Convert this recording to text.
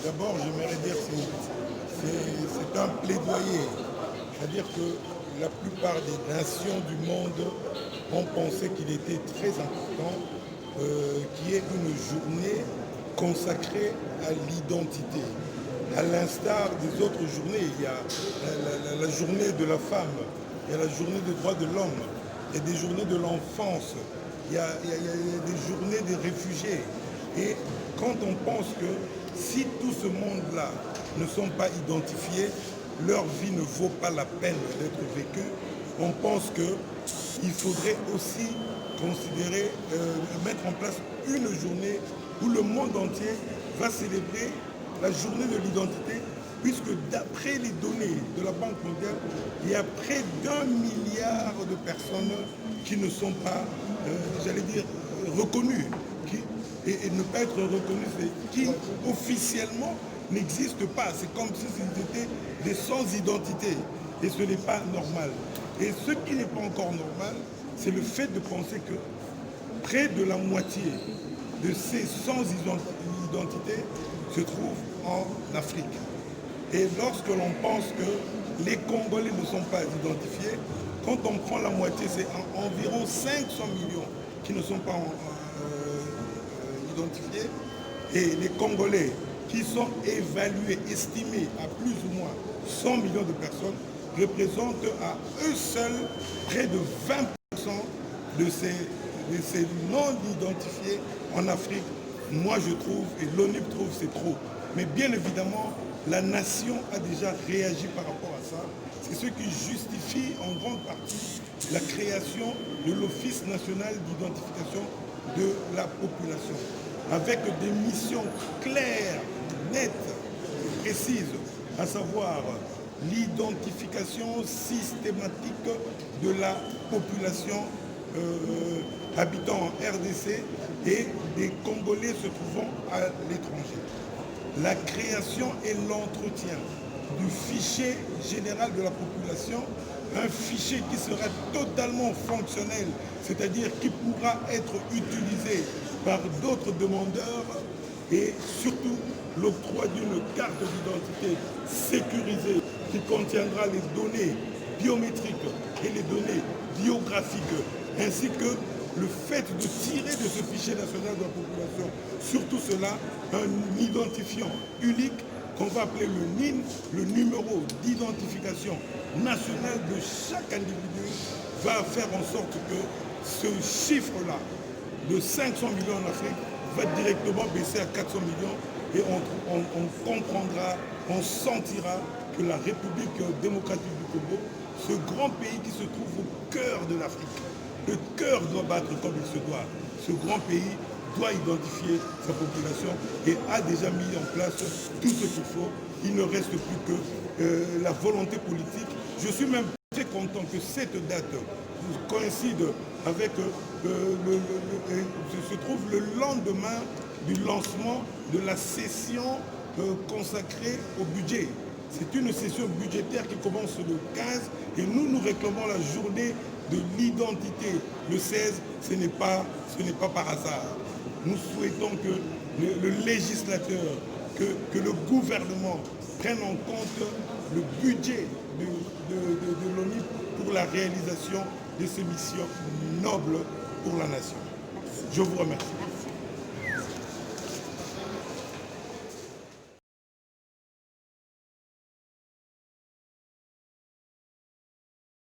D'abord, j'aimerais dire que c'est un plaidoyer. C'est-à-dire que la plupart des nations du monde ont pensé qu'il était très important qu'il y ait une journée consacrée à l'identité. À l'instar des autres journées, il y a la journée de la femme, il y a la journée des droits de l'homme, il y a des journées de l'enfance, il y a des journées des réfugiés. Et quand on pense que si tout ce monde-là ne sont pas identifiés, leur vie ne vaut pas la peine d'être vécue, on pense qu'il faudrait aussi considérer, mettre en place une journée où le monde entier va célébrer la journée de l'identité, puisque d'après les données de la Banque mondiale, il y a près d'1 milliard de personnes qui ne sont pas, j'allais dire, reconnues. Et ne pas être reconnues, c'est qui officiellement n'existent pas. C'est comme si c'était des sans-identité. Et ce n'est pas normal. Et ce qui n'est pas encore normal, c'est le fait de penser que près de la moitié de ces sans-identité se trouvent en Afrique. Et lorsque l'on pense que les Congolais ne sont pas identifiés, quand on prend la moitié, c'est environ 500 millions qui ne sont pas identifiés. Et les Congolais qui sont évalués, estimés à plus ou moins 100 millions de personnes, représentent à eux seuls près de 20% de ces non-identifiés en Afrique. Moi je trouve, et l'ONU trouve, c'est trop. Mais bien évidemment, la nation a déjà réagi par rapport à ça. C'est ce qui justifie en grande partie la création de l'Office national d'identification de la population, avec des missions claires, nettes, précises, à savoir l'identification systématique de la population habitant en RDC et des Congolais se trouvant à l'étranger. La création et l'entretien du fichier général de la population, un fichier qui sera totalement fonctionnel, c'est-à-dire qui pourra être utilisé par d'autres demandeurs, et surtout l'octroi d'une carte d'identité sécurisée qui contiendra les données biométriques et les données biographiques, ainsi que le fait de tirer de ce fichier national de la population, surtout cela, un identifiant unique qu'on va appeler le NIN, le numéro d'identification national de chaque individu, va faire en sorte que ce chiffre-là de 500 millions en Afrique va directement baisser à 400 millions et on comprendra, on sentira que la République démocratique du Congo, ce grand pays qui se trouve au cœur de l'Afrique, le cœur doit battre comme il se doit. Ce grand pays doit identifier sa population et a déjà mis en place tout ce qu'il faut. Il ne reste plus que la volonté politique. Je suis même très content que cette date coïncide avec, se trouve le lendemain du lancement de la session consacrée au budget. C'est une session budgétaire qui commence le 15 et nous réclamons la journée de l'identité. Le 16, ce n'est pas par hasard. Nous souhaitons que le législateur, que le gouvernement prenne en compte le budget de l'ONU pour la réalisation de ces missions nobles pour la nation. Je vous remercie.